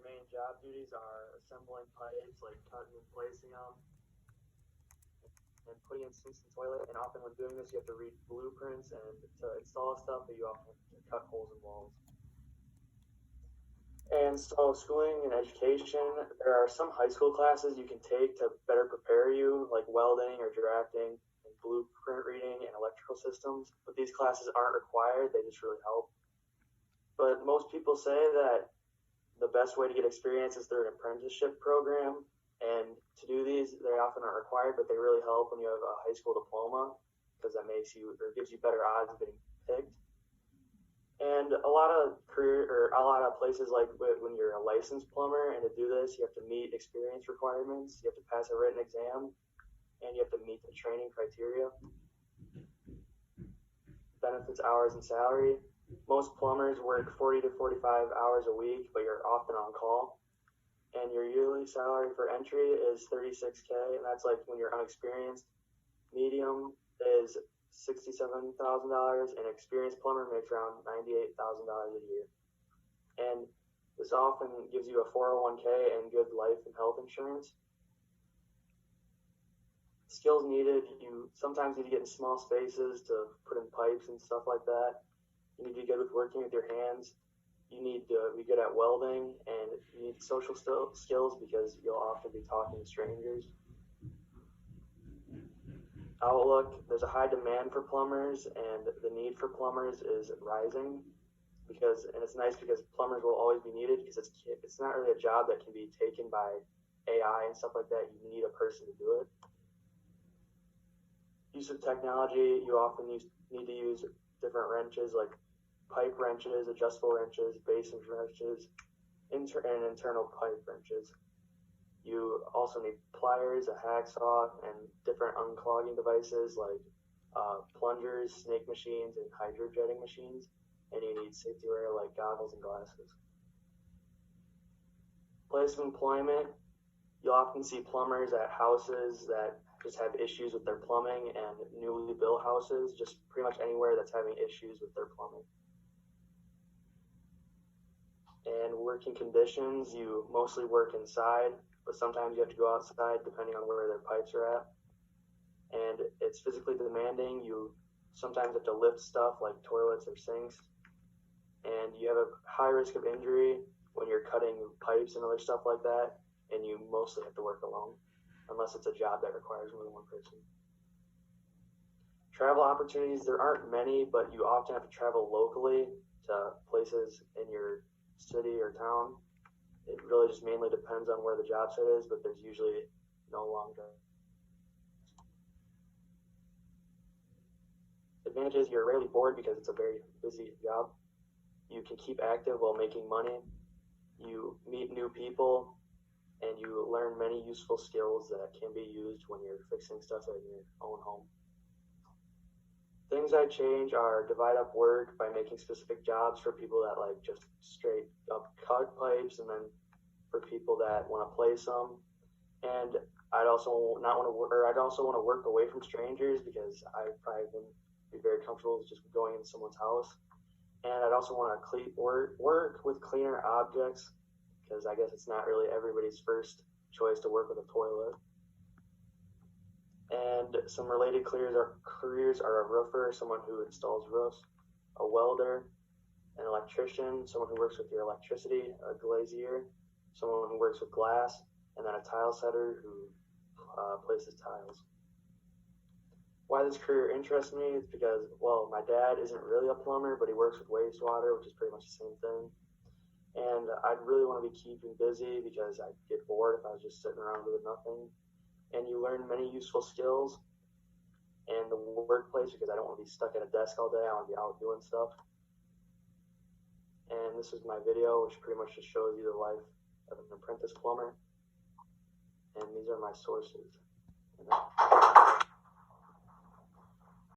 your main job duties are assembling pipes, like cutting and placing them, and putting in sinks and toilet. And often when doing this, you have to read blueprints and to install stuff, but you often have to cut holes in walls. And so schooling and education, there are some high school classes you can take to better prepare you, like welding or drafting and blueprint reading and electrical systems. But these classes aren't required, they just really help. But most people say that the best way to get experience is through an apprenticeship program. And to do these, they often aren't required, but they really help when you have a high school diploma, because that makes you, or gives you better odds of getting picked. And a lot of places, like when you're a licensed plumber, and to do this, you have to meet experience requirements, you have to pass a written exam, and you have to meet the training criteria. Benefits, hours, and salary. Most plumbers work 40 to 45 hours a week, but you're often on call. And your yearly salary for entry is $36K, and that's like when you're unexperienced. Medium is $67,000, and experienced plumber makes around $98,000 a year. And this often gives you a 401K and good life and health insurance. Skills needed, you sometimes need to get in small spaces to put in pipes and stuff like that. You need to be good with working with your hands. You need to be good at welding, and you need social skills because you'll often be talking to strangers. Outlook, there's a high demand for plumbers, and the need for plumbers is rising, and it's nice because plumbers will always be needed, because it's not really a job that can be taken by AI and stuff like that. You need a person to do it. Use of technology, you often need to use different wrenches, like pipe wrenches, adjustable wrenches, basin wrenches, and internal pipe wrenches. You also need pliers, a hacksaw, and different unclogging devices like plungers, snake machines, and hydrojetting machines. And you need safety wear like goggles and glasses. Place of employment, you'll often see plumbers at houses that just have issues with their plumbing, and newly built houses, just pretty much anywhere that's having issues with their plumbing. And working conditions, you mostly work inside, but sometimes you have to go outside depending on where their pipes are at. And it's physically demanding. You sometimes have to lift stuff like toilets or sinks. And you have a high risk of injury when you're cutting pipes and other stuff like that. And you mostly have to work alone, unless it's a job that requires more than one person. Travel opportunities, there aren't many, but you often have to travel locally to places in your city or town. It really just mainly depends on where the job site is, but there's usually no long drive. Advantages, you're rarely bored because it's a very busy job. You can keep active while making money. You meet new people, and you learn many useful skills that can be used when you're fixing stuff in your own home. Things I'd change are divide up work by making specific jobs for people that like just straight up cut pipes, and then for people that want to place them. And I'd also want to work away from strangers, because I probably wouldn't be very comfortable with just going in someone's house. And I'd also want to work with cleaner objects, because I guess it's not really everybody's first choice to work with a toilet. And some related careers are a roofer, someone who installs roofs, a welder, an electrician, someone who works with your electricity, a glazier, someone who works with glass, and then a tile setter who places tiles. Why this career interests me is because, well, my dad isn't really a plumber, but he works with wastewater, which is pretty much the same thing. And I'd really want to be keeping busy, because I'd get bored if I was just sitting around doing nothing. And you learn many useful skills in the workplace, because I don't want to be stuck at a desk all day. I want to be out doing stuff. And this is my video, which pretty much just shows you the life of an apprentice plumber. And these are my sources.